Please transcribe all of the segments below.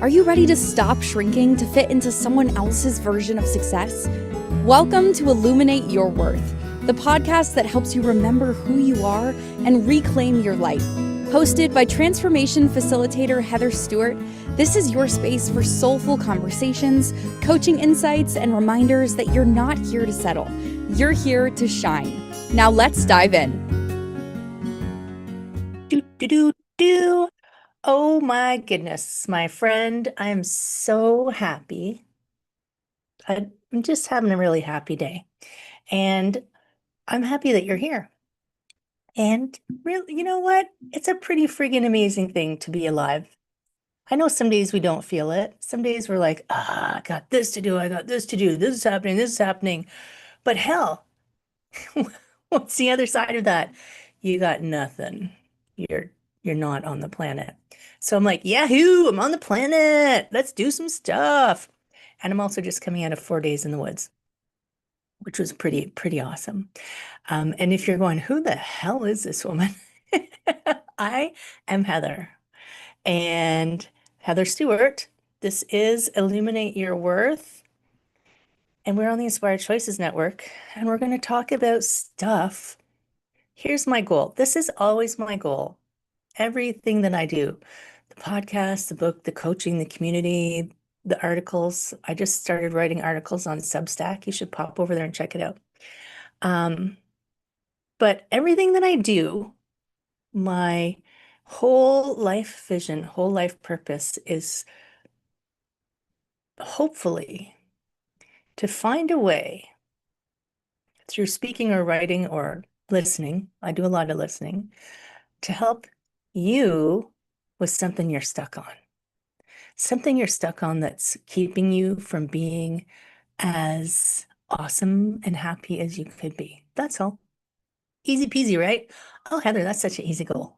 Are you ready to stop shrinking to fit into someone else's version of success? Welcome to Illuminate Your Worth, the podcast that helps you remember who you are and reclaim your life. Hosted by transformation facilitator Heather Stewart, this is your space for soulful conversations, coaching insights, and reminders that you're not here to settle. You're here to shine. Now let's dive in. Oh my goodness, my friend, I'm so happy. I'm just having a really happy day. And I'm happy that you're here. And really, you know what? It's a pretty friggin' amazing thing to be alive. I know some days we don't feel it. Some days we're like, I got this to do, I got this to do, this is happening, this is happening. But hell, what's the other side of that? You got nothing. You're not on the planet. So I'm like, yahoo, I'm on the planet. Let's do some stuff. And I'm also just coming out of 4 days in the woods, which was pretty awesome. And if you're going, who the hell is this woman? I am Heather and Heather Stewart. This is Illuminate Your Worth. And we're on the Inspired Choices Network. And we're going to talk about stuff. Here's my goal. This is always my goal. Everything that I do, the podcast, the book, the coaching, the community, the articles. I just started writing articles on Substack. You should pop over there and check it out. But everything that I do, my whole life vision, whole life purpose is hopefully to find a way through speaking or writing or listening. I do a lot of listening to help you with something you're stuck on. Something you're stuck on that's keeping you from being as awesome and happy as you could be. That's all. Easy peasy, right? Oh, Heather, that's such an easy goal.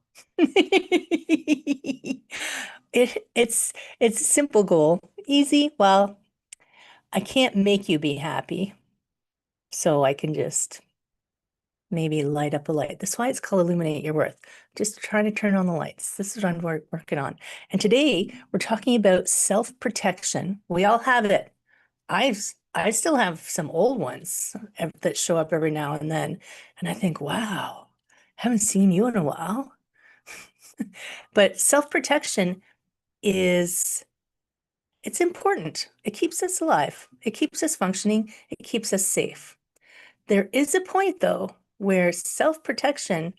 It's a simple goal. Easy. Well, I can't make you be happy. So I can just maybe light up a light. That's why it's called Illuminate Your Worth. Just trying to turn on the lights. This is what I'm working on. And today we're talking about self-protection. We all have it. I still have some old ones that show up every now and then. And I think, wow, haven't seen you in a while. But self-protection it's important. It keeps us alive. It keeps us functioning. It keeps us safe. There is a point, though, where self-protection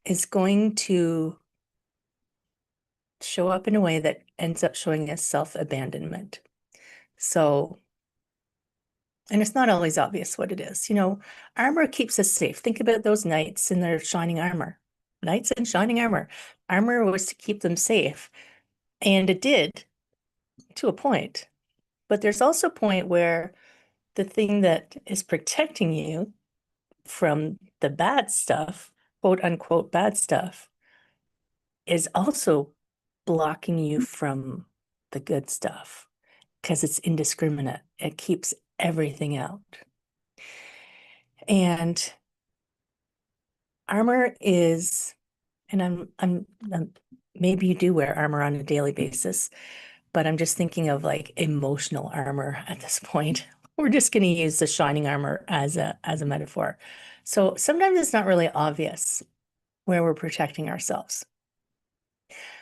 is going to show up in a way that ends up showing as self-abandonment. So, and it's not always obvious what it is. You know, armor keeps us safe. Think about those knights in their shining armor. Knights in shining armor. Armor was to keep them safe. And it did to a point. But there's also a point where the thing that is protecting you from the bad stuff, quote unquote bad stuff, is also blocking you from the good stuff because it's indiscriminate. It keeps everything out. And armor is, and I'm maybe you do wear armor on a daily basis, but I'm just thinking of like emotional armor at this point. We're just going to use the shining armor as a metaphor. So sometimes it's not really obvious where we're protecting ourselves.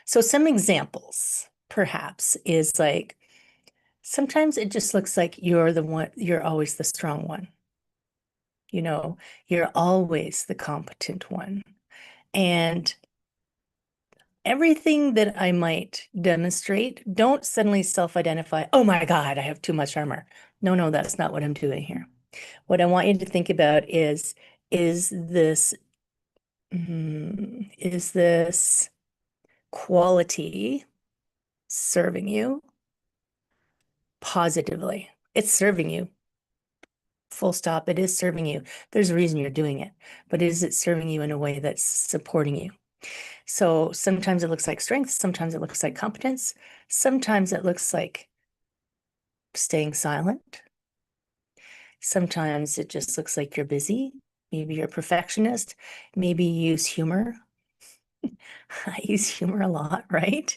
So some examples, perhaps, is like sometimes it just looks like you're the one, you're always the strong one. You know, you're always the competent one. And everything that I might demonstrate, don't suddenly self-identify, oh my God, I have too much armor. No, that's not what I'm doing here. What I want you to think about is this quality serving you positively? It's serving you. Full stop. It is serving you. There's a reason you're doing it, but is it serving you in a way that's supporting you? So sometimes it looks like strength. Sometimes it looks like competence. Sometimes it looks like staying silent. Sometimes it just looks like you're busy. Maybe you're a perfectionist. Maybe you use humor. I use humor a lot, right?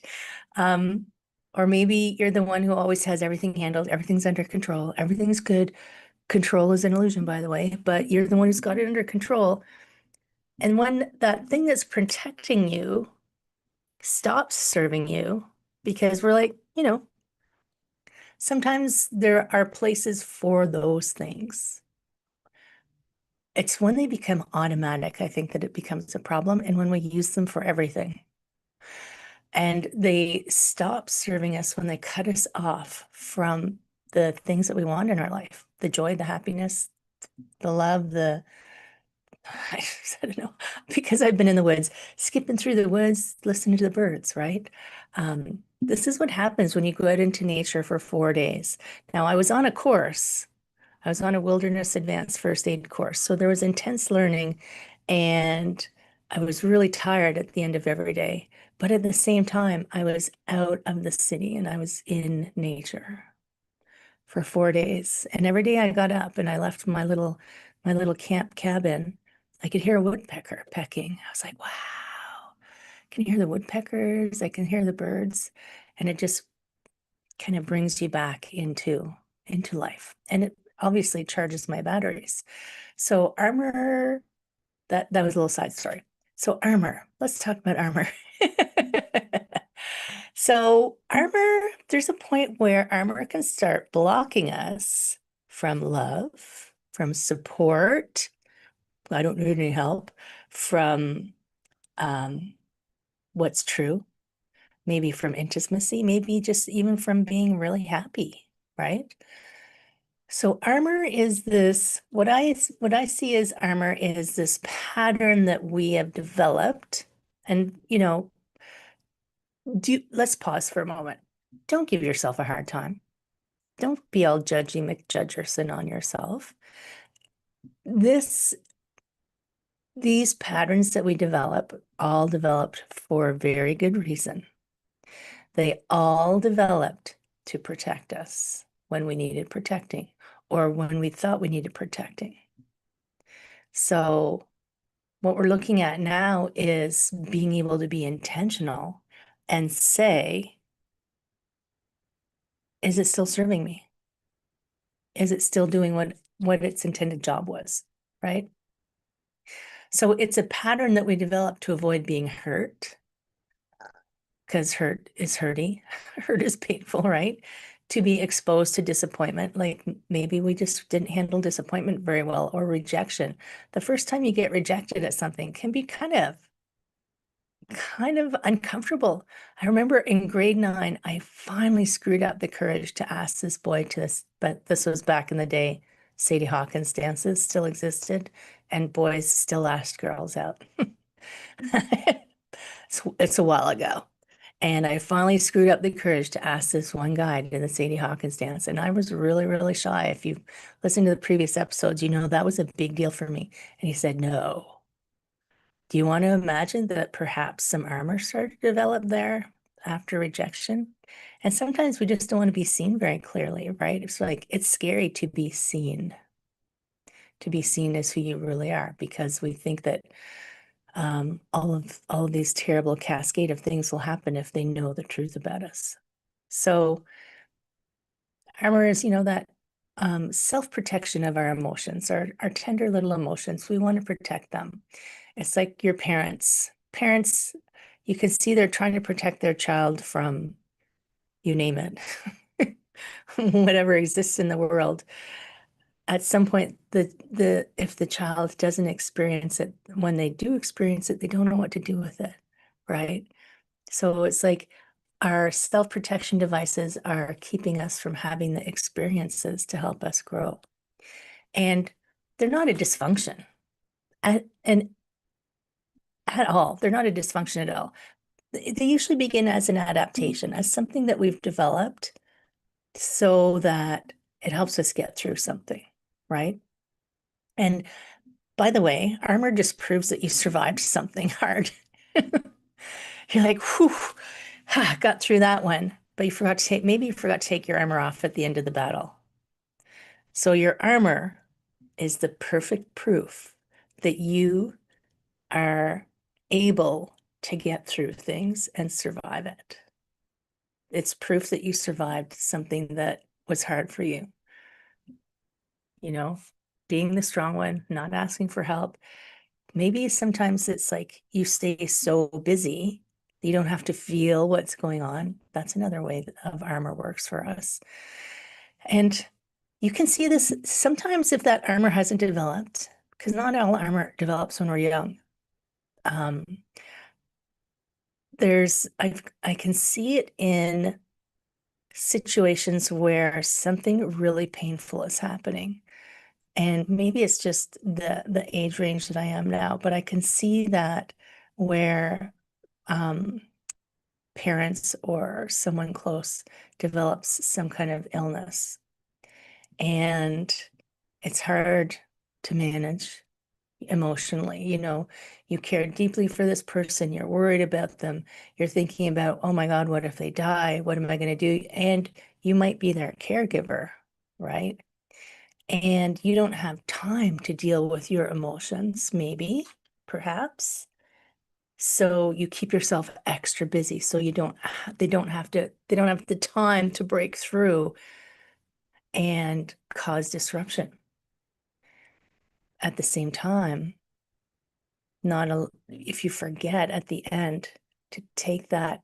Or maybe you're the one who always has everything handled, everything's under control, everything's good. Control is an illusion, by the way, but you're the one who's got it under control. And when that thing that's protecting you stops serving you, because we're like, sometimes there are places for those things. It's when they become automatic, I think, that it becomes a problem, and when we use them for everything. And they stop serving us when they cut us off from the things that we want in our life, the joy, the happiness, the love, I don't know, because I've been in the woods, skipping through the woods, listening to the birds, right? This is what happens when you go out into nature for 4 days. Now, I was on a course. I was on a wilderness advanced first aid course. So there was intense learning, and I was really tired at the end of every day. But at the same time, I was out of the city and I was in nature for 4 days. And every day I got up and I left my little camp cabin, I could hear a woodpecker pecking. I was like, wow, I can hear the woodpeckers, I can hear the birds. And it just kind of brings you back into life. And it obviously charges my batteries. So armor, that was a little side story. So armor, let's talk about armor. So armor, there's a point where armor can start blocking us from love, from support. I don't need any help, from what's true, maybe from intimacy, maybe just even from being really happy, right? So armor is this, what I see as armor is this pattern that we have developed. And let's pause for a moment. Don't give yourself a hard time. Don't be all judgy McJudgerson on yourself. These patterns that we develop all developed for a very good reason. They all developed to protect us when we needed protecting or when we thought we needed protecting. So what we're looking at now is being able to be intentional and say, is it still serving me? Is it still doing what its intended job was, right? So it's a pattern that we develop to avoid being hurt, because hurt is hurty. Hurt is painful, right? To be exposed to disappointment, like maybe we just didn't handle disappointment very well, or rejection. The first time you get rejected at something can be kind of uncomfortable. I remember in grade 9, I finally screwed up the courage to ask this boy to this, but this was back in the day. Sadie Hawkins dances still existed, and boys still asked girls out. It's a while ago. And I finally screwed up the courage to ask this one guy to the Sadie Hawkins dance. And I was really, really shy. If you listen to the previous episodes, that was a big deal for me. And he said, no. Do you want to imagine that perhaps some armor started to develop there after rejection? And sometimes we just don't want to be seen very clearly, right? It's like, it's scary to be seen as who you really are, because we think that all of these terrible cascade of things will happen if they know the truth about us. So armor is, that self-protection of our emotions, our tender little emotions. We want to protect them. It's like your parents. Parents, you can see they're trying to protect their child from, you name it, whatever exists in the world. At some point, if the child doesn't experience it, when they do experience it, they don't know what to do with it, right? So it's like our self-protection devices are keeping us from having the experiences to help us grow. And they're not a dysfunction and at all. They're not a dysfunction at all. They usually begin as an adaptation, as something that we've developed so that it helps us get through something, right? And by the way, armor just proves that you survived something hard. You're like, whew, got through that one, but maybe you forgot to take your armor off at the end of the battle. So your armor is the perfect proof that you are able to get through things and survive it. It's proof that you survived something that was hard for you. You know, being the strong one, not asking for help. Maybe sometimes it's like you stay so busy, you don't have to feel what's going on. That's another way of armor works for us. And you can see this sometimes if that armor hasn't developed, because not all armor develops when we're young. Um, I can see it in situations where something really painful is happening. And maybe it's just the age range that I am now, but I can see that where um, parents or someone close develops some kind of illness. And it's hard to manage emotionally. You care deeply for this person, you're worried about them, you're thinking about, oh my God, what if they die? What am I going to do? And you might be their caregiver, right? And you don't have time to deal with your emotions, maybe, perhaps. So you keep yourself extra busy so they don't have the time to break through and cause disruption. At the same time, if you forget at the end to take that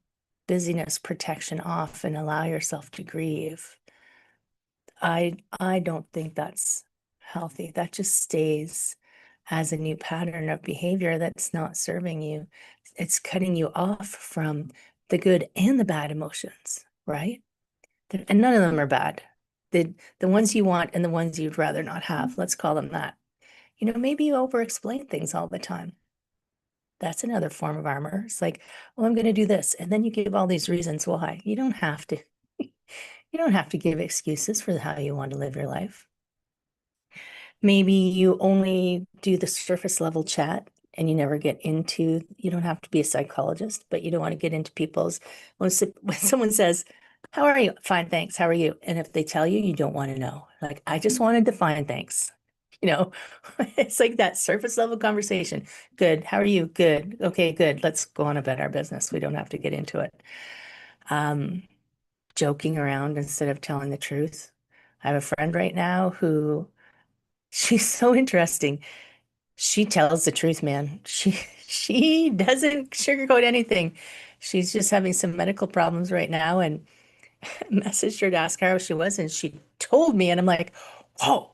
busyness protection off and allow yourself to grieve, I don't think that's healthy. That just stays as a new pattern of behavior that's not serving you. It's cutting you off from the good and the bad emotions, right? And none of them are bad. The ones you want and the ones you'd rather not have, let's call them that. Maybe you over explain things all the time. That's another form of armor. It's like, well, I'm going to do this. And then you give all these reasons why. You don't have to. You don't have to give excuses for how you want to live your life. Maybe you only do the surface level chat and you never get into, you don't have to be a psychologist, but you don't want to get into when someone says, how are you? Fine, thanks. How are you? And if they tell you, you don't want to know. Like, I just wanted to fine, thanks. It's like that surface level conversation. Good. How are you? Good. Okay, good. Let's go on about our business. We don't have to get into it. Joking around instead of telling the truth. I have a friend right now who she's so interesting. She tells the truth, man. She doesn't sugarcoat anything. She's just having some medical problems right now and messaged her to ask her how she was, and she told me, and I'm like, whoa,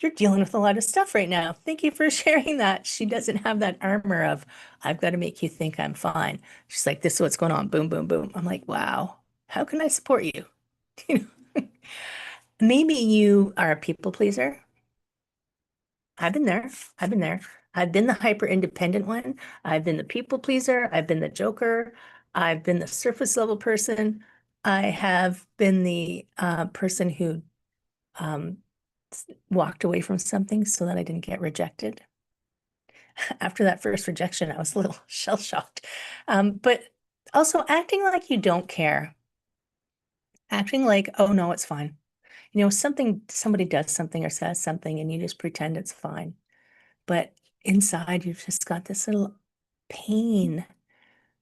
you're dealing with a lot of stuff right now. Thank you for sharing that. She doesn't have that armor of, I've got to make you think I'm fine. She's like, this is what's going on. Boom, boom, boom. I'm like, wow, how can I support you? You know, maybe you are a people pleaser. I've been there. I've been there. I've been the hyper independent one. I've been the people pleaser. I've been the joker. I've been the surface level person. I have been the person who um, walked away from something so that I didn't get rejected. After that first rejection, I was a little shell shocked. But also acting like you don't care, acting like, oh no, it's fine. Somebody does something or says something and you just pretend it's fine. But inside, you've just got this little pain.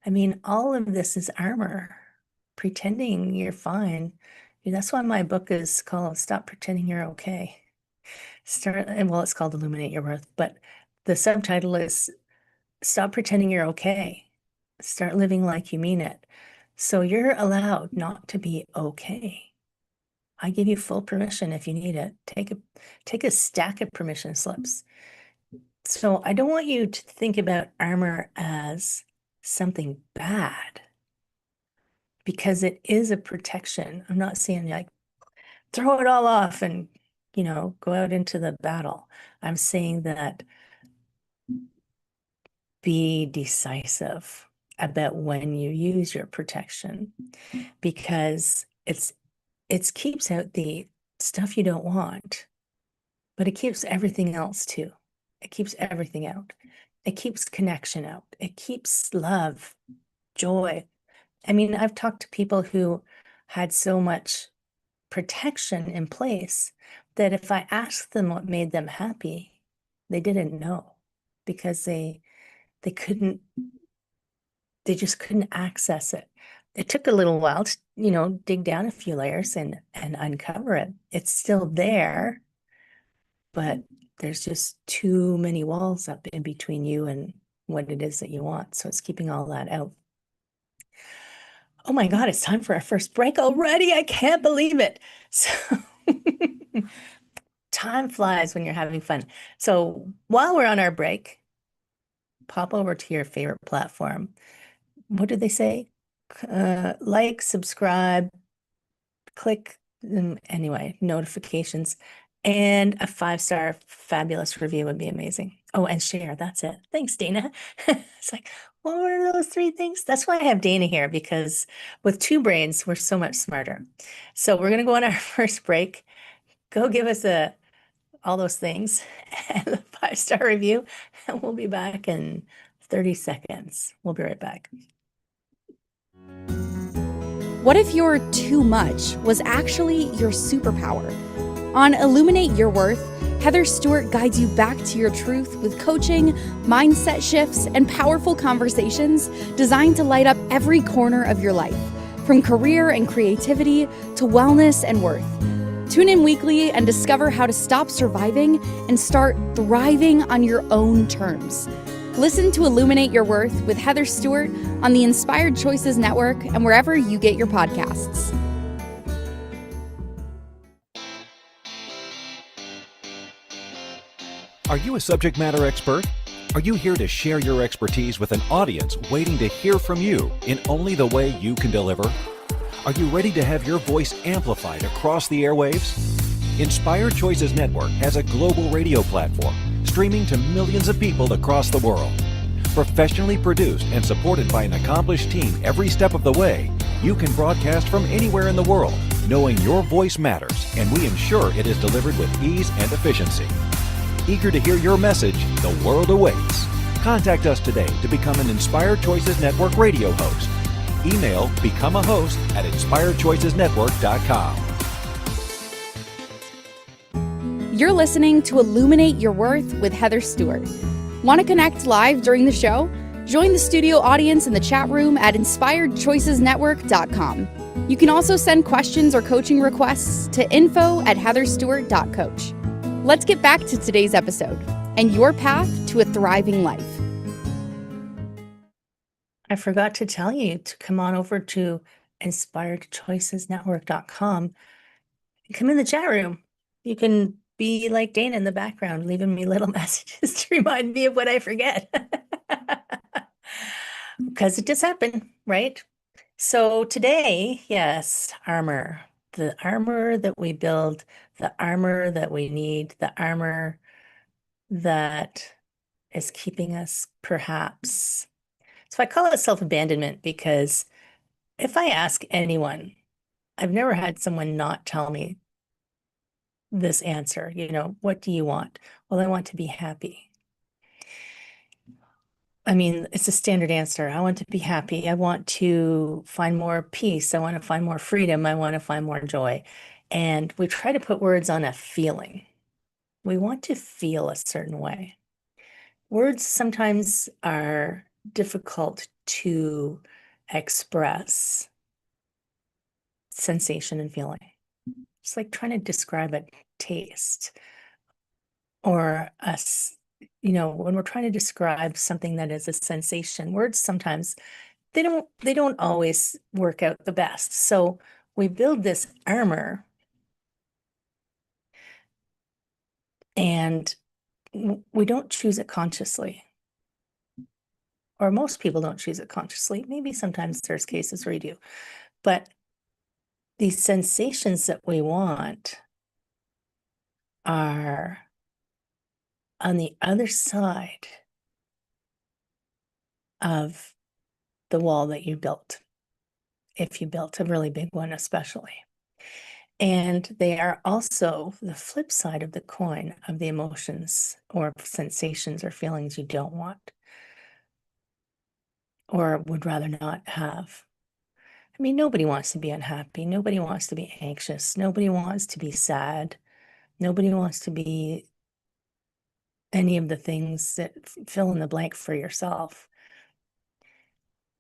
I mean, all of this is armor, pretending you're fine. That's why my book is called Stop Pretending You're Okay. It's called Illuminate Your Worth, but the subtitle is Stop Pretending You're Okay. Start living like you mean it. So you're allowed not to be okay. I give you full permission if you need it. Take a stack of permission slips. So I don't want you to think about armor as something bad because it is a protection. I'm not saying like throw it all off and, go out into the battle. I'm saying that be decisive about when you use your protection because it keeps out the stuff you don't want, but it keeps everything else too. It keeps everything out. It keeps connection out. It keeps love, joy. I mean, I've talked to people who had so much protection in place that if I asked them what made them happy, they didn't know because they couldn't, they just couldn't access it. it took a little while to, dig down a few layers and uncover it. It's still there, but there's just too many walls up in between you and what it is that you want. So it's keeping all that out. Oh my God, it's time for our first break already. I can't believe it. So time flies when you're having fun. So while we're on our break, pop over to your favorite platform. What did they say? Like, subscribe, click, anyway, notifications, and a 5-star fabulous review would be amazing. Oh, and share. That's it. Thanks, Dana. It's like, what were those 3 things? That's why I have Dana here, because with 2 brains, we're so much smarter. So we're going to go on our first break. Go give us all those things and a 5-star review, and we'll be back in 30 seconds. We'll be right back. What if your too much was actually your superpower? On Illuminate Your Worth, Heather Stewart guides you back to your truth with coaching, mindset shifts, and powerful conversations designed to light up every corner of your life, from career and creativity to wellness and worth. Tune in weekly and discover how to stop surviving and start thriving on your own terms. Listen to Illuminate Your Worth with Heather Stewart on the Inspired Choices Network and wherever you get your podcasts. Are you a subject matter expert? Are you here to share your expertise with an audience waiting to hear from you in only the way you can deliver? Are you ready to have your voice amplified across the airwaves? Inspired Choices Network has a global radio platform streaming to millions of people across the world. Professionally produced and supported by an accomplished team every step of the way, you can broadcast from anywhere in the world, knowing your voice matters, and we ensure it is delivered with ease and efficiency. Eager to hear your message, the world awaits. Contact us today to become an Inspired Choices Network radio host. Email become a host at inspiredchoicesnetwork.com. You're listening to Illuminate Your Worth with Heather Stewart. Want to connect live during the show? Join the studio audience in the chat room at inspiredchoicesnetwork.com. You can also send questions or coaching requests to info@heatherstewart.coach. Let's get back to today's episode and your path to a thriving life. I forgot to tell you to come on over to inspiredchoicesnetwork.com and come in the chat room. You can be like Dana in the background, leaving me little messages to remind me of what I forget. Because it just happened, right? So today, yes, armor. The armor that we build, the armor that we need, the armor that is keeping us perhaps. So I call it self-abandonment because if I ask anyone, I've never had someone not tell me this answer, what do you want? Well, I want to be happy. I mean, it's a standard answer. I want to be happy. I want to find more peace. I want to find more freedom. I want to find more joy. And we try to put words on a feeling. We want to feel a certain way. Words sometimes are difficult to express sensation and feeling. It's like trying to describe a taste or when we're trying to describe something that is a sensation, words sometimes they don't always work out the best. So we build this armor and we don't choose it consciously. Or most people don't choose it consciously. Maybe sometimes there's cases where you do. But these sensations that we want are on the other side of the wall that you built, if you built a really big one especially. And they are also the flip side of the coin of the emotions or sensations or feelings you don't want or would rather not have. I mean, nobody wants to be unhappy. Nobody wants to be anxious. Nobody wants to be sad. Nobody wants to be any of the things that fill in the blank for yourself.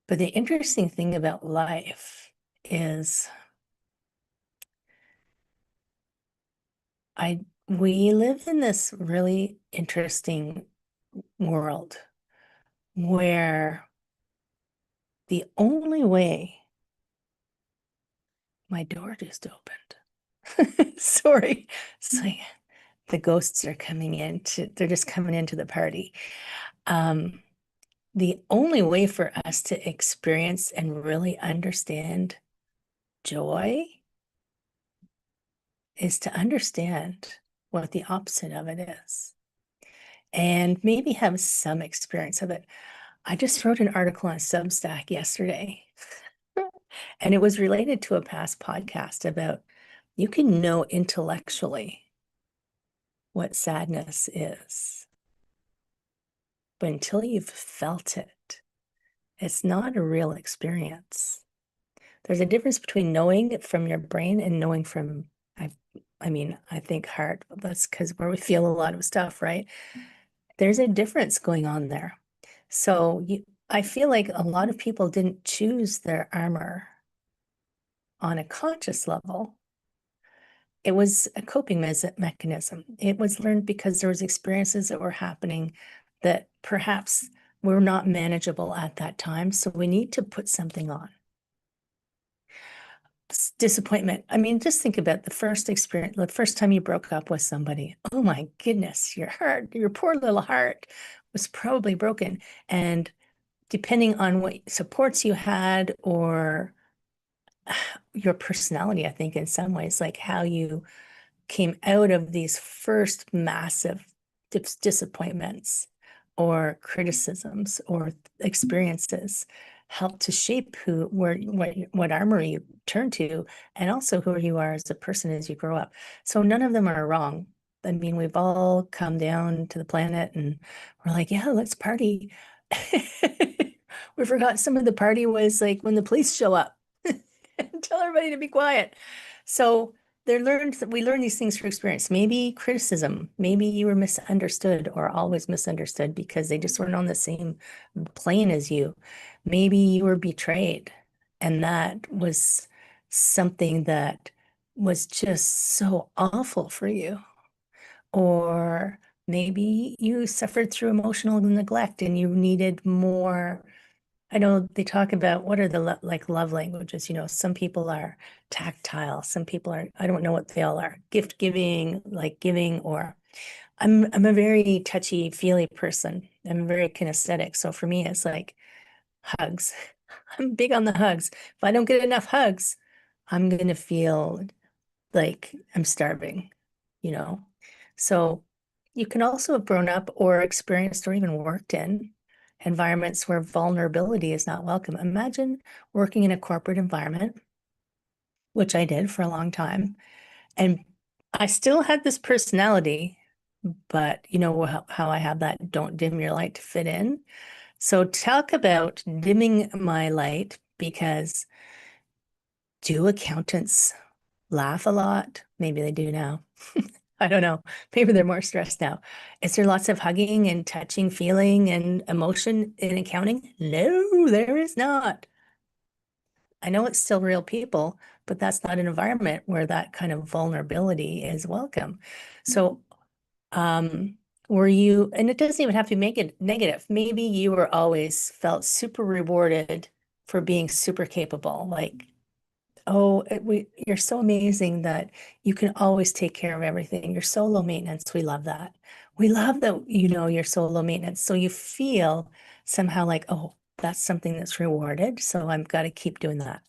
But the interesting thing about life is we live in this really interesting world where the only way my door just opened. Sorry. It's like the ghosts are coming in they're just coming into the party. The only way for us to experience and really understand joy is to understand what the opposite of it is and maybe have some experience of it. I just wrote an article on Substack yesterday, and it was related to a past podcast about you can know intellectually what sadness is, but until you've felt it, it's not a real experience. There's a difference between knowing it from your brain and knowing from, I think heart, but that's because where we feel a lot of stuff, right? There's a difference going on there. So I feel like a lot of people didn't choose their armor on a conscious level. It was a coping mechanism. It was learned because there was experiences that were happening that perhaps were not manageable at that time. So we need to put something on. Disappointment. I mean, just think about the first experience, the first time you broke up with somebody. Oh my goodness, your heart, your poor little heart was probably broken. And depending on what supports you had or your personality, I think in some ways, like how you came out of these first massive disappointments or criticisms or experiences help to shape what armor you turn to, and also who you are as a person as you grow up. So none of them are wrong. I mean, we've all come down to the planet and we're like, yeah, let's party. We forgot some of the party was like when the police show up and tell everybody to be quiet. So we learn these things through experience. Maybe criticism, maybe you were misunderstood or always misunderstood because they just weren't on the same plane as you. Maybe you were betrayed, and that was something that was just so awful for you. Or maybe you suffered through emotional neglect and you needed more. I know they talk about what are the like love languages. Some people are tactile, some people are, I don't know what they all are, gift giving, like giving, or I'm a very touchy feely person. I'm very kinesthetic. So for me, it's like hugs. I'm big on the hugs. If I don't get enough hugs, I'm going to feel like I'm starving, you know? So you can also have grown up or experienced or even worked in environments where vulnerability is not welcome. Imagine working in a corporate environment, which I did for a long time, and I still had this personality, but you know how I have that don't dim your light to fit in. So talk about dimming my light, because do accountants laugh a lot? Maybe they do now. I don't know. Maybe they're more stressed now. Is there lots of hugging and touching, feeling and emotion in accounting? No, there is not. I know it's still real people, but that's not an environment where that kind of vulnerability is welcome. So, were you, and it doesn't even have to make it negative. Maybe you were always felt super rewarded for being super capable, like, oh, you're so amazing that you can always take care of everything. You're so low maintenance. We love that. We love that, you're so low maintenance. So you feel somehow like, oh, that's something that's rewarded. So I've got to keep doing that.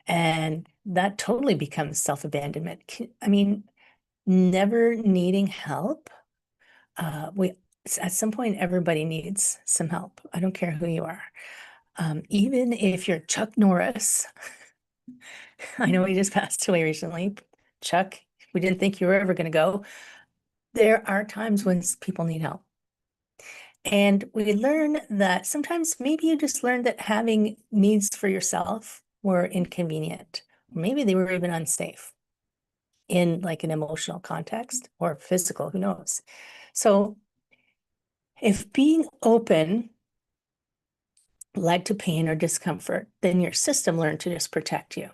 And that totally becomes self-abandonment. I mean, never needing help. At some point, everybody needs some help. I don't care who you are. Even if you're Chuck Norris, I know he just passed away recently. Chuck, we didn't think you were ever going to go. There are times when people need help. And we learn that sometimes maybe you just learned that having needs for yourself were inconvenient. Maybe they were even unsafe in like an emotional context or physical, who knows? So if being open led to pain or discomfort, then your system learned to just protect you.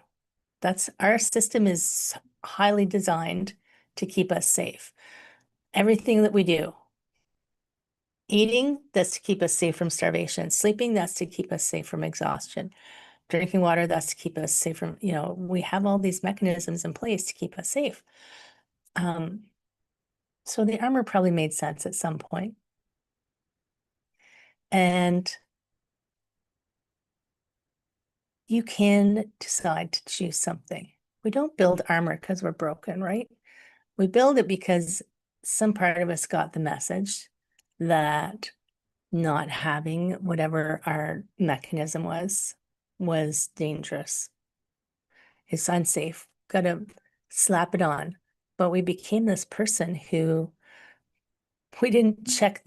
Our system is highly designed to keep us safe. Everything that we do, eating, that's to keep us safe from starvation. Sleeping, that's to keep us safe from exhaustion. Drinking water, that's to keep us safe from, we have all these mechanisms in place to keep us safe. So the armor probably made sense at some point. And you can decide to choose something. We don't build armor because we're broken, right? We build it because some part of us got the message that not having whatever our mechanism was dangerous. It's unsafe. Got to slap it on. But we became this person who we didn't check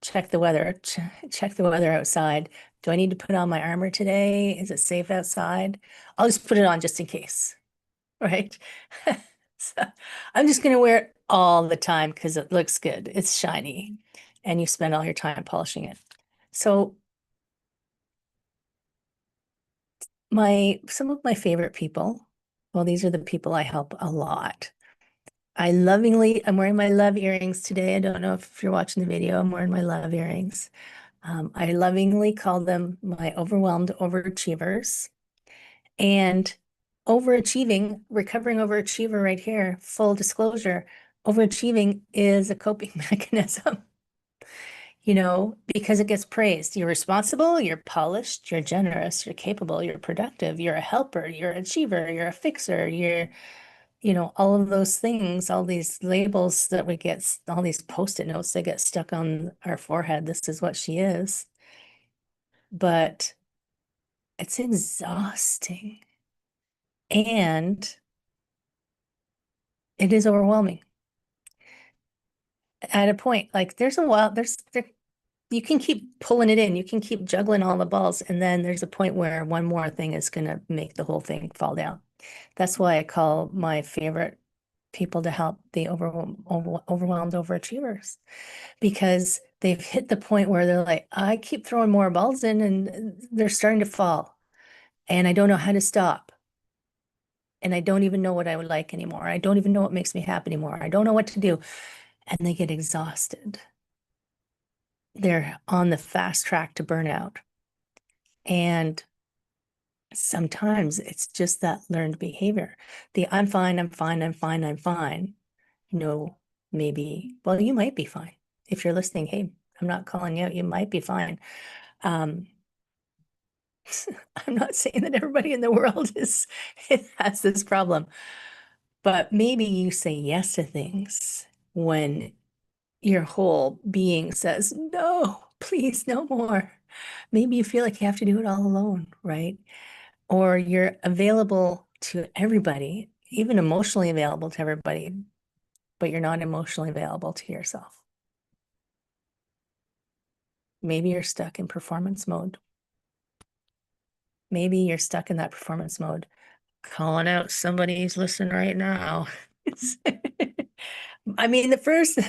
check the weather, check the weather outside. Do I need to put on my armor today? Is it safe outside? I'll just put it on just in case, right? So I'm just going to wear it all the time because it looks good. It's shiny and you spend all your time polishing it. So some of my favorite people, well, these are the people I help a lot. I'm wearing my love earrings today. I don't know if you're watching the video, I'm wearing my love earrings. I lovingly call them my overwhelmed overachievers. And recovering overachiever right here, full disclosure, overachieving is a coping mechanism, because it gets praised. You're responsible, you're polished, you're generous, you're capable, you're productive, you're a helper, you're an achiever, you're a fixer, you're all of those things, all these labels that we get, all these Post-it notes that get stuck on our forehead. This is what she is. But it's exhausting. And it is overwhelming. At a point, like you can keep pulling it in, you can keep juggling all the balls, and then there's a point where one more thing is going to make the whole thing fall down. That's why I call my favorite people to help the overwhelmed overachievers, because they've hit the point where they're like, I keep throwing more balls in and they're starting to fall and I don't know how to stop. And I don't even know what I would like anymore. I don't even know what makes me happy anymore. I don't know what to do. And they get exhausted. They're on the fast track to burnout. And sometimes it's just that learned behavior. I'm fine, I'm fine, I'm fine, I'm fine. Maybe, well, you might be fine. If you're listening, hey, I'm not calling you out, you might be fine. I'm not saying that everybody in the world has this problem, but maybe you say yes to things when your whole being says, no, please, no more. Maybe you feel like you have to do it all alone, right? Or you're available to everybody, even emotionally available to everybody, but you're not emotionally available to yourself. Maybe you're stuck in performance mode. Maybe you're stuck in that performance mode. Calling out somebody who's listening right now. I mean, the first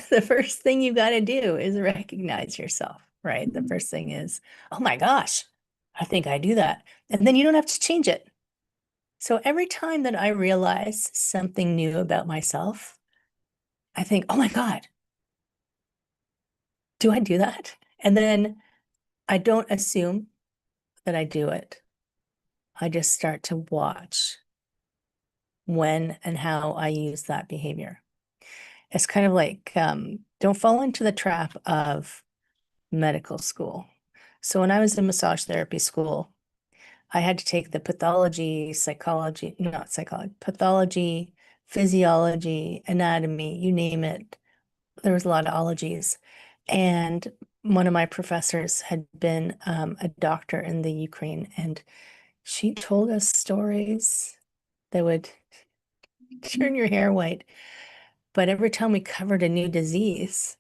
thing you got to do is recognize yourself, right? The first thing is, oh my gosh, I think I do that. And then you don't have to change it. So every time that I realize something new about myself, I think, oh my God, do I do that? And then I don't assume that I do it. I just start to watch when and how I use that behavior. It's kind of like, don't fall into the trap of medical school. So when I was in massage therapy school, I had to take the pathology, physiology, anatomy, you name it. There was a lot of ologies. And one of my professors had been a doctor in the Ukraine, and she told us stories that would turn your hair white. But every time we covered a new disease,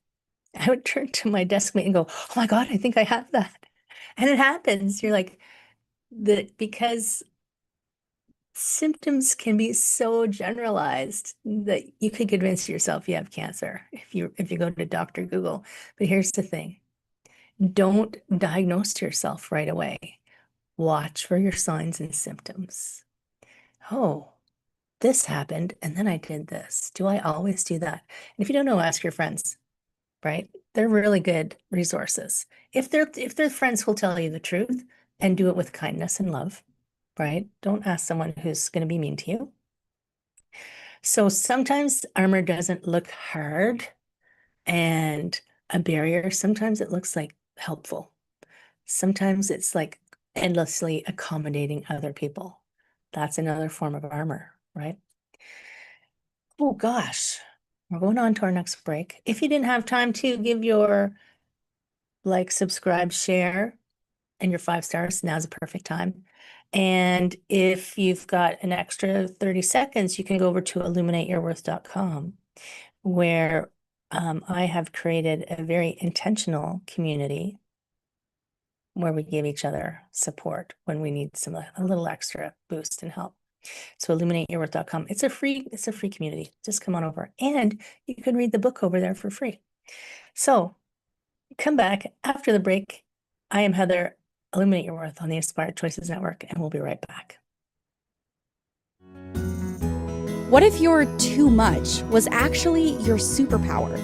I would turn to my desk mate and go, oh my God, I think I have that. And it happens. You're like, because symptoms can be so generalized that you could convince yourself you have cancer if you go to Dr. Google. But here's the thing. Don't diagnose yourself right away. Watch for your signs and symptoms. Oh, this happened, and then I did this. Do I always do that? And if you don't know, ask your friends, right? They're really good resources. If they're friends who'll tell you the truth and do it with kindness and love, right? Don't ask someone who's going to be mean to you. So sometimes armor doesn't look hard and a barrier. Sometimes it looks like helpful. Sometimes it's like endlessly accommodating other people. That's another form of armor, right? Oh gosh, we're going on to our next break. If you didn't have time to give your like, subscribe, share, and your 5 stars, now's a perfect time. And if you've got an extra 30 seconds, you can go over to illuminateyourworth.com, where I have created a very intentional community where we give each other support when we need a little extra boost and help. So illuminateyourworth.com. It's a free community. Just come on over, and you can read the book over there for free. So come back after the break. I am Heather. Illuminate Your Worth on the Inspired Choices Network, and we'll be right back. What if your too much was actually your superpower?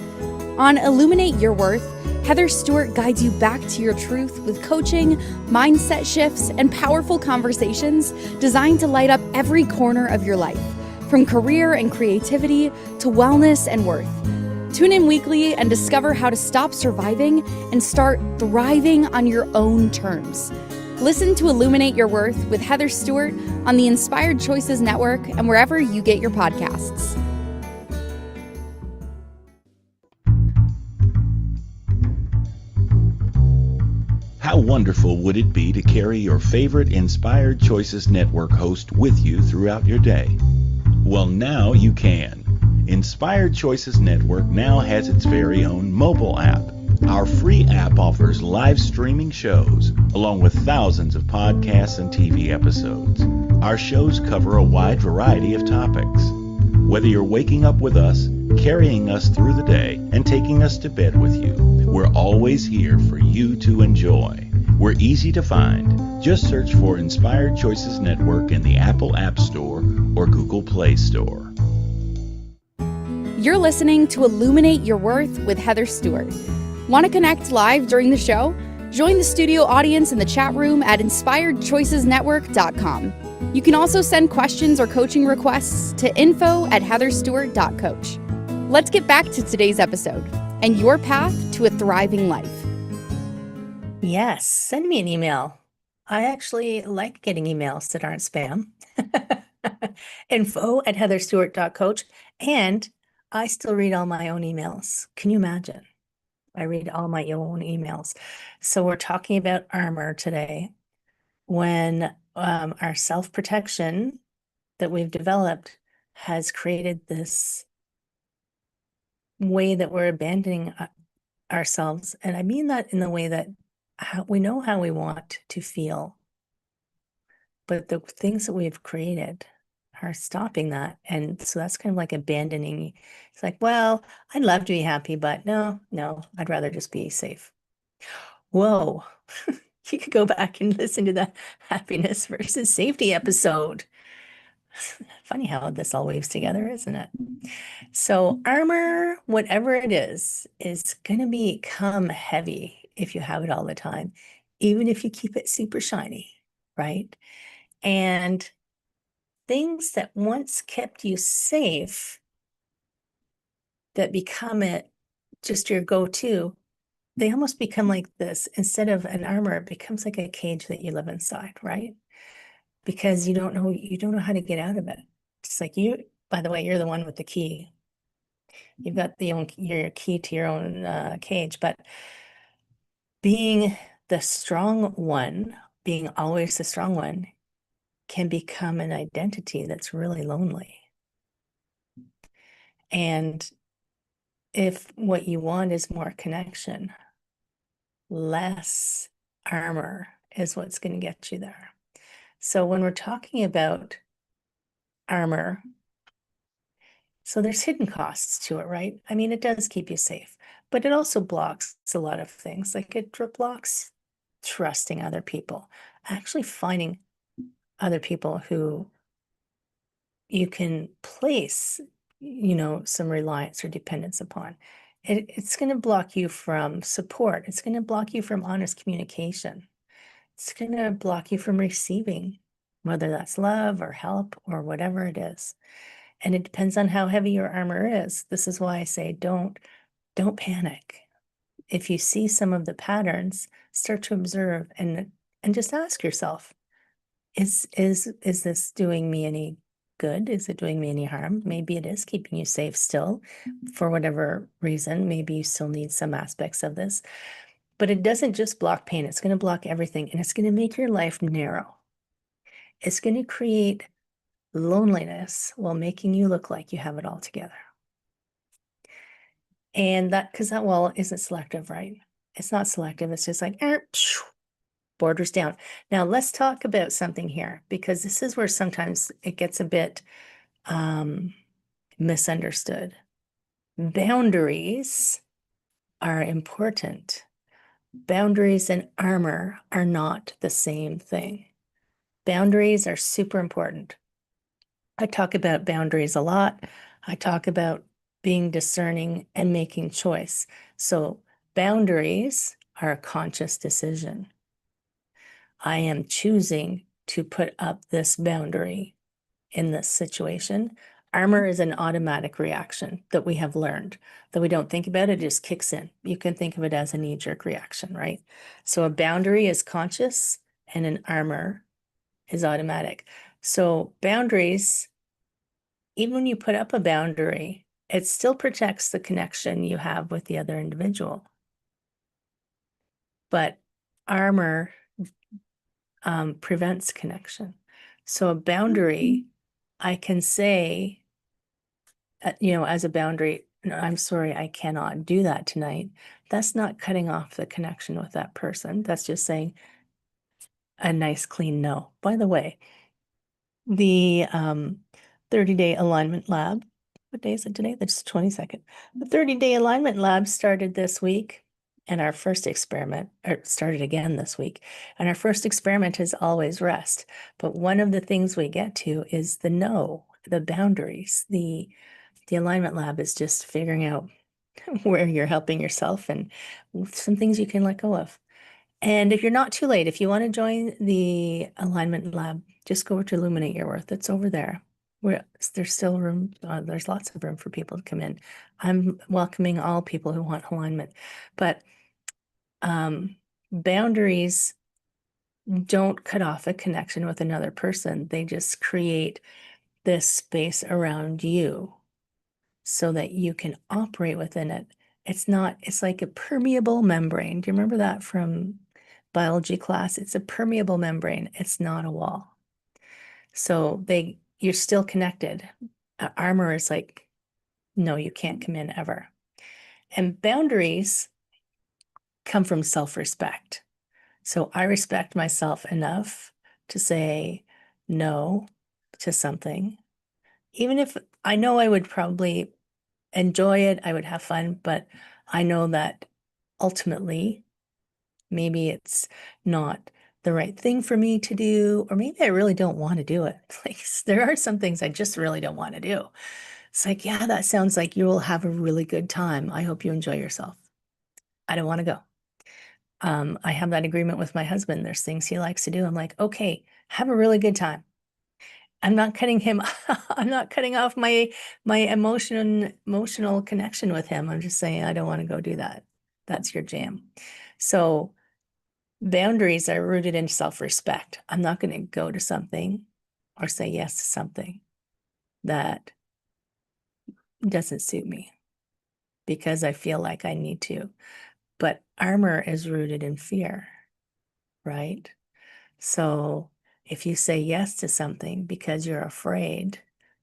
On Illuminate Your Worth, Heather Stewart guides you back to your truth with coaching, mindset shifts, and powerful conversations designed to light up every corner of your life, from career and creativity to wellness and worth. Tune in weekly and discover how to stop surviving and start thriving on your own terms. Listen to Illuminate Your Worth with Heather Stewart on the Inspired Choices Network and wherever you get your podcasts. How wonderful would it be to carry your favorite Inspired Choices Network host with you throughout your day? Well, now you can. Inspired Choices Network now has its very own mobile app. Our free app offers live streaming shows, along with thousands of podcasts and TV episodes. Our shows cover a wide variety of topics. Whether you're waking up with us, carrying us through the day, and taking us to bed with you, we're always here for you to enjoy. We're easy to find. Just search for Inspired Choices Network in the Apple App Store or Google Play Store. You're listening to Illuminate Your Worth with Heather Stewart. Want to connect live during the show? Join the studio audience in the chat room at inspiredchoicesnetwork.com. You can also send questions or coaching requests to info@heatherstewart.coach. Let's get back to today's episode and your path to a thriving life. Yes, send me an email. I actually like getting emails that aren't spam. info@heatherstewart.coach. And I still read all my own emails. Can you imagine? I read all my own emails. So we're talking about armor today, when our self-protection that we've developed has created this way that we're abandoning ourselves. And I mean that in the way that we know how we want to feel, but the things that we've created are stopping that. And so that's kind of like abandoning. It's like, well, I'd love to be happy, but no, I'd rather just be safe. Whoa. You could go back and listen to the happiness versus safety episode. Funny how this all weaves together, isn't it? So armor, whatever it is going to become heavy if you have it all the time, even if you keep it super shiny, right? And things that once kept you safe, that become just your go-to, they almost become like this. Instead of an armor, it becomes like a cage that you live inside, right? Because you don't know how to get out of it. It's like by the way, you're the one with the key. You've got your key to your own cage, but being the strong one, being always the strong one, can become an identity that's really lonely. And if what you want is more connection, less armor is what's going to get you there. So when we're talking about armor, so there's hidden costs to it, right? I mean, it does keep you safe, but it also blocks a lot of things. Like it blocks trusting other people, actually finding other people who you can place, some reliance or dependence upon. It's going to block you from support. It's going to block you from honest communication. It's going to block you from receiving, whether that's love or help or whatever it is. And it depends on how heavy your armor is. This is why I say don't panic. If you see some of the patterns, start to observe and just ask yourself, is this doing me any good? Is it doing me any harm? Maybe it is keeping you safe still for whatever reason. Maybe you still need some aspects of this, but it doesn't just block pain. It's going to block everything, and it's going to make your life narrow. It's going to create loneliness while making you look like you have it all together. And because that wall isn't selective, right? It's not selective. It's just like, borders down. Now let's talk about something here, because this is where sometimes it gets a bit misunderstood. Boundaries are important. Boundaries and armor are not the same thing. Boundaries are super important. I talk about boundaries a lot. I talk about being discerning and making choice. So boundaries are a conscious decision. I am choosing to put up this boundary in this situation. Armor is an automatic reaction that we have learned, that we don't think about it, just kicks in. You can think of it as a knee-jerk reaction, right? So a boundary is conscious and an armor is automatic. So boundaries, even when you put up a boundary, it still protects the connection you have with the other individual. But armor prevents connection. So a boundary, I can say, as a boundary, "No, I'm sorry, I cannot do that tonight." That's not cutting off the connection with that person. That's just saying a nice, clean no. By the way, the 30-day alignment lab, what day is it today? That's 22nd. The 30-day alignment lab started this week. And our first experiment started again this week. And our first experiment is always rest. But one of the things we get to is the no, the boundaries. The alignment lab is just figuring out where you're helping yourself and some things you can let go of. And if you're not too late, if you want to join the alignment lab, just go over to Illuminate Your Worth. It's over there. There's still room. There's lots of room for people to come in. I'm welcoming all people who want alignment. But boundaries don't cut off a connection with another person. They just create this space around you so that you can operate within it. It's like a permeable membrane. Do you remember that from biology class? It's a permeable membrane. It's not a wall. So you're still connected. Armor is like, no, you can't come in ever. And boundaries come from self-respect. So I respect myself enough to say no to something, even if I know I would probably enjoy it, I would have fun, but I know that ultimately maybe it's not the right thing for me to do, or maybe I really don't want to do it. Like there are some things I just really don't want to do. It's like, yeah, that sounds like you will have a really good time. I hope you enjoy yourself. I don't want to go. I have that agreement with my husband. There's things he likes to do. I'm like, okay, have a really good time. I'm not cutting him. I'm not cutting off my emotional connection with him. I'm just saying, I don't want to go do that. That's your jam. So boundaries are rooted in self-respect. I'm not going to go to something or say yes to something that doesn't suit me because I feel like I need to. But armor is rooted in fear, right? So if you say yes to something because you're afraid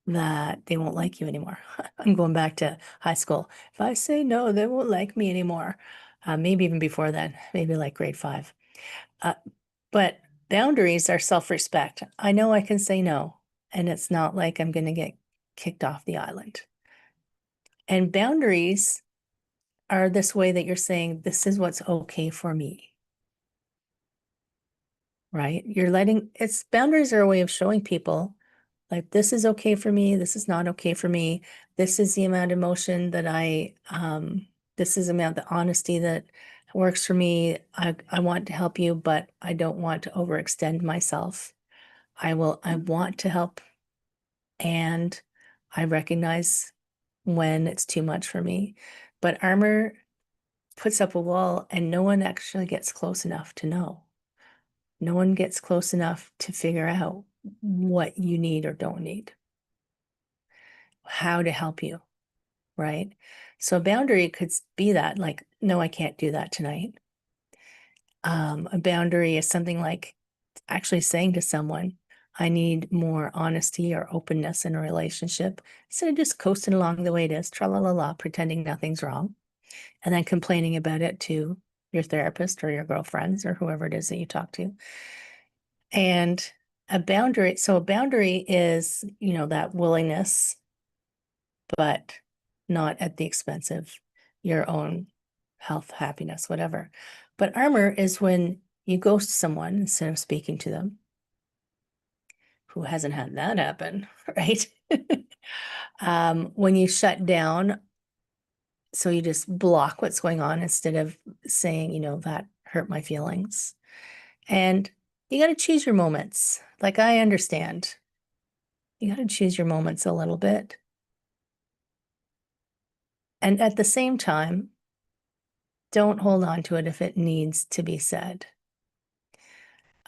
that they won't like you anymore, I'm going back to high school. If I say no, they won't like me anymore. Maybe even before then, maybe like grade 5. But boundaries are self-respect. I know I can say no, and it's not like I'm going to get kicked off the island. And boundaries are this way that you're saying, this is what's okay for me, right? Boundaries are a way of showing people like, this is okay for me. This is not okay for me. This is the amount of emotion that this is the amount of honesty that works for me. I want to help you, but I don't want to overextend myself. I want to help, and I recognize when it's too much for me. But armor puts up a wall and no one actually gets close enough to know. No one gets close enough to figure out what you need or don't need, how to help you, right? So a boundary could be that, like, no, I can't do that tonight. A boundary is something like actually saying to someone, I need more honesty or openness in a relationship instead of just coasting along the way it is, tra la la la, pretending nothing's wrong, and then complaining about it to your therapist or your girlfriends or whoever it is that you talk to. And a boundary is, that willingness, but not at the expense of your own health, happiness, whatever. But armor is when you ghost someone instead of speaking to them. Who hasn't had that happen, right? When you shut down, so you just block what's going on instead of saying, that hurt my feelings. And you got to choose your moments. Like, I understand. You got to choose your moments a little bit. And at the same time, don't hold on to it if it needs to be said.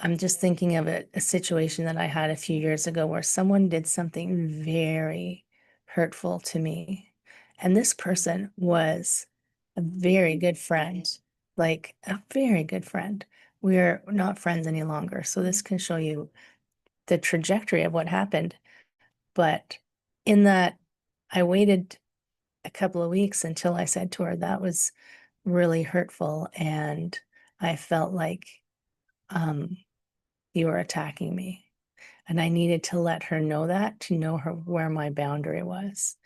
I'm just thinking of a situation that I had a few years ago where someone did something very hurtful to me. And this person was a very good friend, like a very good friend. We're not friends any longer. So this can show you the trajectory of what happened. But in that, I waited a couple of weeks until I said to her, that was really hurtful. And I felt like you were attacking me. And I needed to let her know that, to know where my boundary was.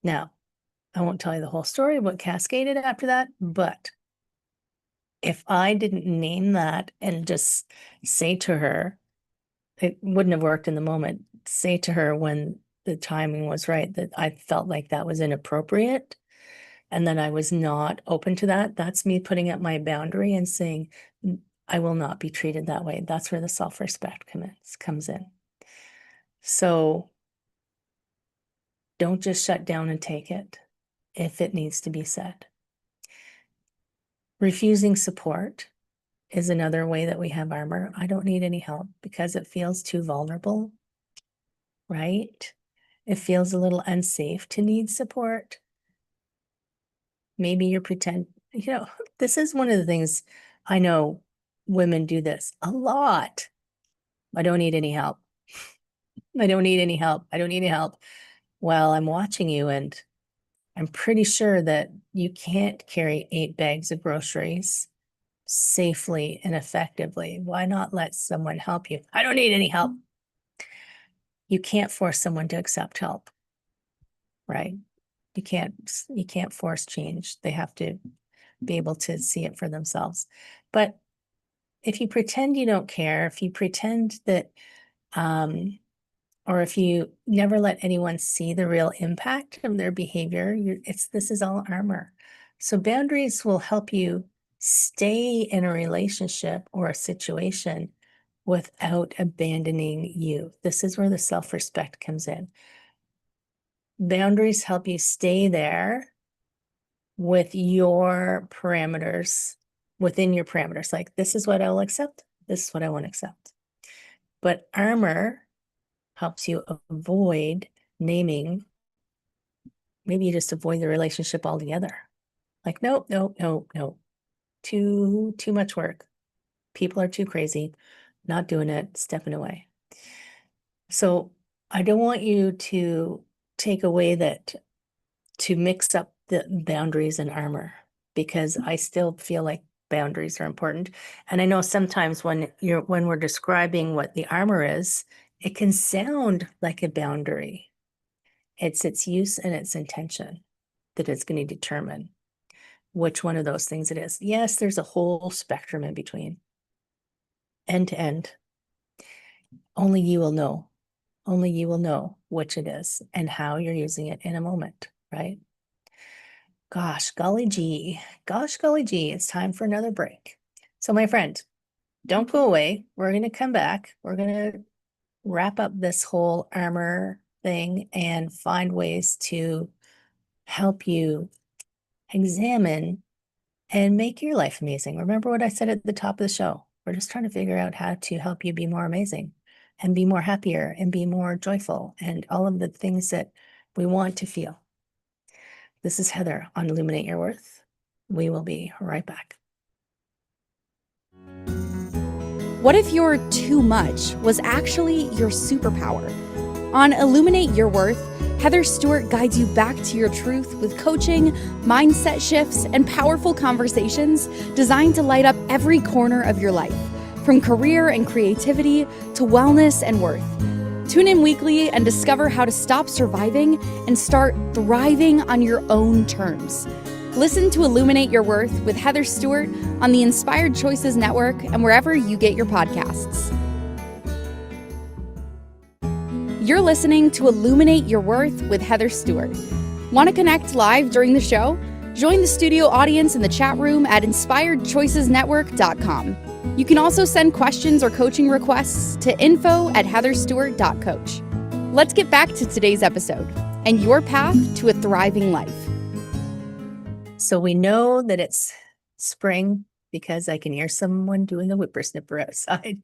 Now, I won't tell you the whole story of what cascaded after that, but if I didn't name that and just say to her, it wouldn't have worked in the moment, say to her when the timing was right that I felt like that was inappropriate and that I was not open to that. That's me putting up my boundary and saying, I will not be treated that way. That's where the self-respect comes in. So don't just shut down and take it if it needs to be said. Refusing support is another way that we have armor. I don't need any help because it feels too vulnerable, right? It feels a little unsafe to need support. Maybe you're this is one of the things I know women do this a lot. I don't need any help. I don't need any help. I don't need any help. Well, I'm watching you and I'm pretty sure that you can't carry 8 bags of groceries safely and effectively. Why not let someone help you? I don't need any help. You can't force someone to accept help, right? You can't force change. They have to be able to see it for themselves. But if you pretend you don't care, if you pretend that, or if you never let anyone see the real impact of their behavior, this is all armor. So boundaries will help you stay in a relationship or a situation without abandoning you. This is where the self-respect comes in. Boundaries help you stay there with your parameters, within your parameters. Like, this is what I'll accept. This is what I won't accept. But armor helps you avoid naming. Maybe you just avoid the relationship altogether. Like, no. Too much work. People are too crazy. Not doing it, stepping away. So I don't want you to take away that, to mix up the boundaries and armor, because I still feel like boundaries are important. And I know sometimes when we're describing what the armor is, it can sound like a boundary. It's its use and its intention that it's going to determine which one of those things it is. Yes, there's a whole spectrum in between, end to end. Only you will know. Only you will know which it is and how you're using it in a moment, right? Gosh, golly gee. Gosh, golly gee. It's time for another break. So, my friend, don't go away. We're going to come back. We're going to wrap up this whole armor thing and find ways to help you examine and make your life amazing. Remember what I said at the top of the show? We're just trying to figure out how to help you be more amazing and be more happier and be more joyful and all of the things that we want to feel. This is Heather on Illuminate Your Worth. We will be right back. What if your too much was actually your superpower? On Illuminate Your Worth, Heather Stewart guides you back to your truth with coaching, mindset shifts, and powerful conversations designed to light up every corner of your life, from career and creativity to wellness and worth. Tune in weekly and discover how to stop surviving and start thriving on your own terms. Listen to Illuminate Your Worth with Heather Stewart on the Inspired Choices Network and wherever you get your podcasts. You're listening to Illuminate Your Worth with Heather Stewart. Want to connect live during the show? Join the studio audience in the chat room at inspiredchoicesnetwork.com. You can also send questions or coaching requests to info@heatherstewart.coach. Let's get back to today's episode and your path to a thriving life. So we know that it's spring because I can hear someone doing a whippersnapper outside.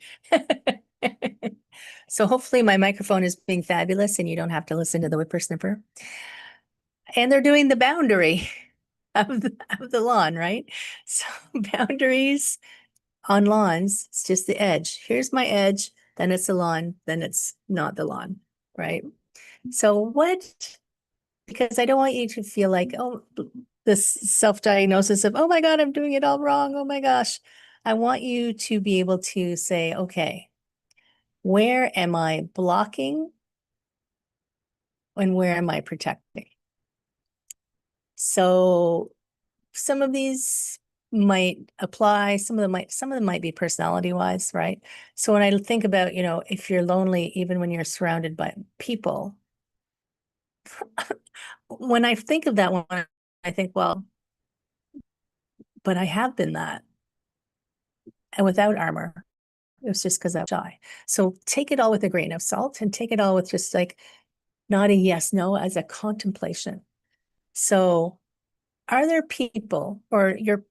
So hopefully my microphone is being fabulous and you don't have to listen to the whippersnapper. And they're doing the boundary of the lawn, right? So boundaries on lawns, it's just the edge. Here's my edge, then it's the lawn, then it's not the lawn, right? So because I don't want you to feel like, oh, this self-diagnosis of, oh my God, I'm doing it all wrong. Oh my gosh. I want you to be able to say, okay, where am I blocking and where am I protecting? So some of these might apply, some of them might be personality wise, right? So when I think about, if you're lonely, even when you're surrounded by people, when I think of that one, I think, well, but I have been that. And without armor, it was just because I'm shy. So take it all with a grain of salt and take it all with just like not a yes, no, as a contemplation. So are there people or your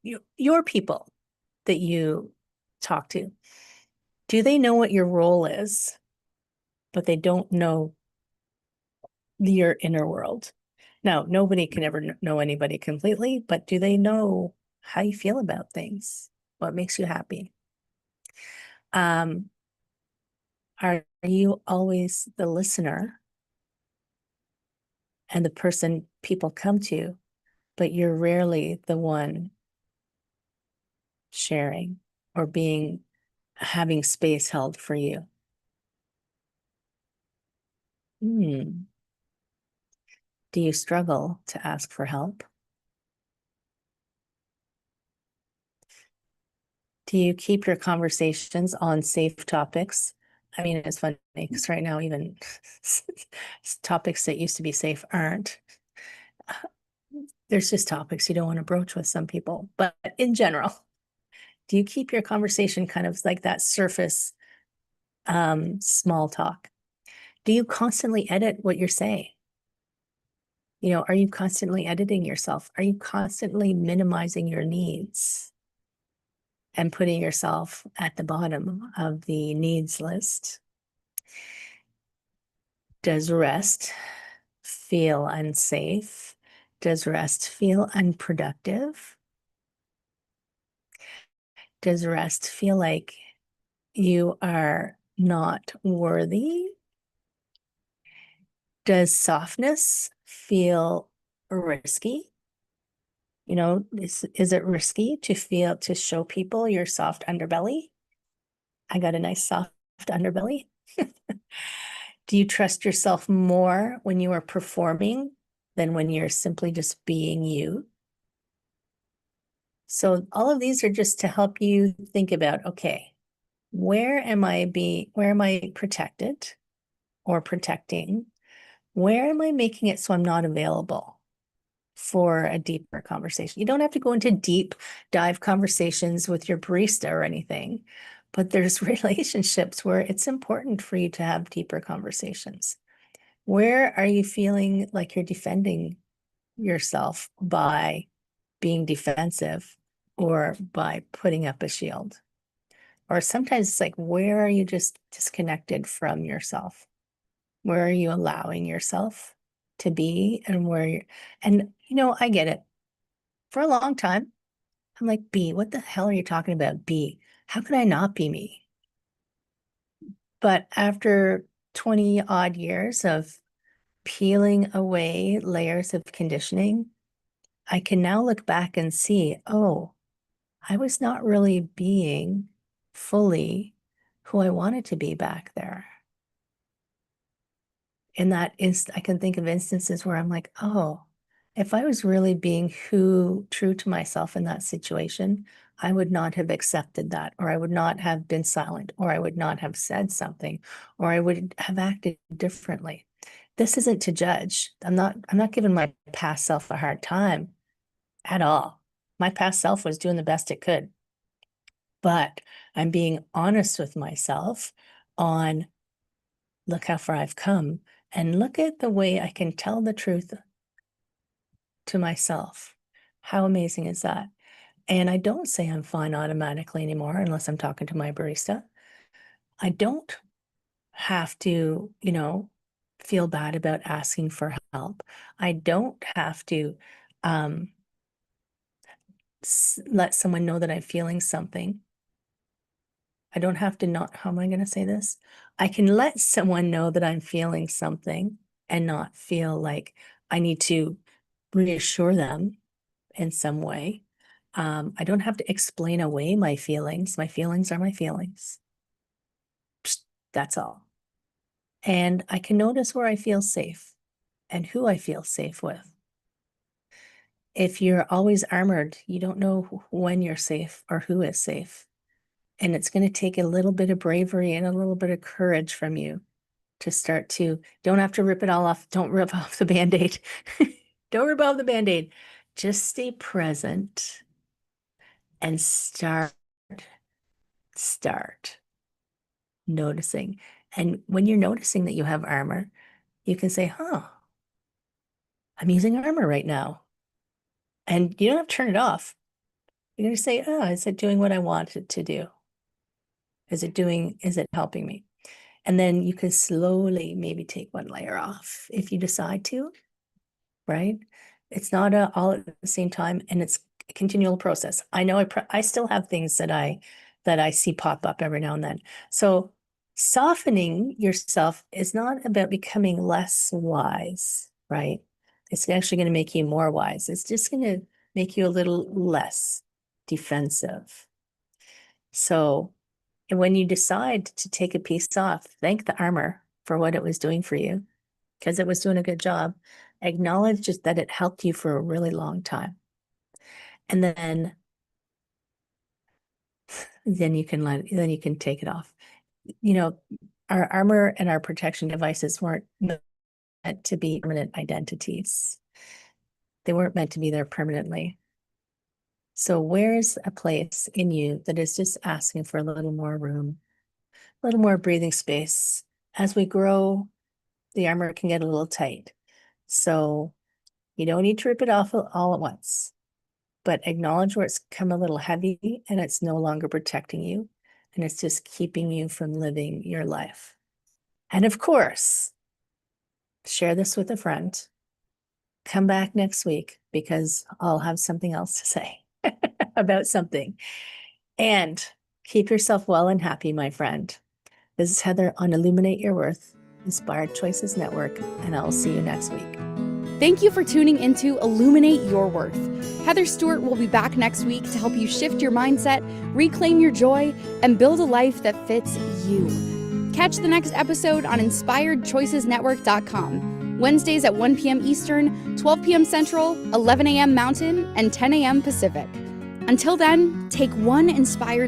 people that you talk to? Do they know what your role is, but they don't know your inner world? Now, nobody can ever know anybody completely, but do they know how you feel about things? What makes you happy? Are you always the listener and the person people come to, but you're rarely the one sharing or having space held for you? Do you struggle to ask for help? Do you keep your conversations on safe topics? I mean, it's funny because right now, even topics that used to be safe aren't. There's just topics you don't want to broach with some people. But in general, do you keep your conversation kind of like that surface small talk? Do you constantly edit what you're saying? Are you constantly editing yourself? Are you constantly minimizing your needs and putting yourself at the bottom of the needs list? Does rest feel unsafe? Does rest feel unproductive? Does rest feel like you are not worthy? Does softness feel risky? Is it risky to show people your soft underbelly? I got a nice soft underbelly. Do you trust yourself more when you are performing than when you're simply just being you? So all of these are just to help you think about, okay, where am I protected or protecting? Where am I making it so I'm not available for a deeper conversation? You don't have to go into deep dive conversations with your barista or anything, but there's relationships where it's important for you to have deeper conversations. Where are you feeling like you're defending yourself by being defensive or by putting up a shield? Or sometimes it's like, where are you just disconnected from yourself? Where are you allowing yourself to be, and I get it. For a long time, I'm like, B, what the hell are you talking about? B, how could I not be me? But after 20 odd years of peeling away layers of conditioning, I can now look back and see, oh, I was not really being fully who I wanted to be back there. I can think of instances where I'm like, oh, if I was really being true to myself in that situation, I would not have accepted that, or I would not have been silent, or I would not have said something, or I would have acted differently. This isn't to judge. I'm not giving my past self a hard time at all. My past self was doing the best it could. But I'm being honest with myself on, look how far I've come, and look at the way I can tell the truth to myself. How amazing is that? And I don't say I'm fine automatically anymore unless I'm talking to my barista. I don't have to, feel bad about asking for help. I don't have to let someone know that I'm feeling something. I don't have to not, how am I going to say this? I can let someone know that I'm feeling something and not feel like I need to reassure them in some way. I don't have to explain away my feelings. My feelings are my feelings. That's all. And I can notice where I feel safe and who I feel safe with. If you're always armored, you don't know when you're safe or who is safe. And it's going to take a little bit of bravery and a little bit of courage from you to start to, don't have to rip it all off. Don't rip off the Band-Aid. Don't rip off the Band-Aid. Just stay present and start noticing. And when you're noticing that you have armor, you can say, I'm using armor right now. And you don't have to turn it off. You're going to say, is it doing what I want it to do? Is it helping me? And then you can slowly maybe take one layer off if you decide to, right? It's not all at the same time, and it's a continual process. I know I still have things that I see pop up every now and then. So softening yourself is not about becoming less wise, right? It's actually going to make you more wise. It's just going to make you a little less defensive. So when you decide to take a piece off, thank the armor for what it was doing for you, because it was doing a good job. Acknowledge just that it helped you for a really long time. And then you can take it off. Our armor and our protection devices weren't meant to be permanent identities. They weren't meant to be there permanently. So where's a place in you that is just asking for a little more room, a little more breathing space? As we grow, the armor can get a little tight. So you don't need to rip it off all at once, but acknowledge where it's come a little heavy and it's no longer protecting you, and it's just keeping you from living your life. And of course, share this with a friend. Come back next week because I'll have something else to say about something. And keep yourself well and happy, my friend. This is Heather on Illuminate Your Worth, Inspired Choices Network, and I'll see you next week. Thank you for tuning into Illuminate Your Worth. Heather Stewart will be back next week to help you shift your mindset, reclaim your joy, and build a life that fits you. Catch the next episode on InspiredChoicesNetwork.com, Wednesdays at 1 p.m. Eastern, 12 p.m. Central, 11 a.m. Mountain, and 10 a.m. Pacific. Until then, take one inspired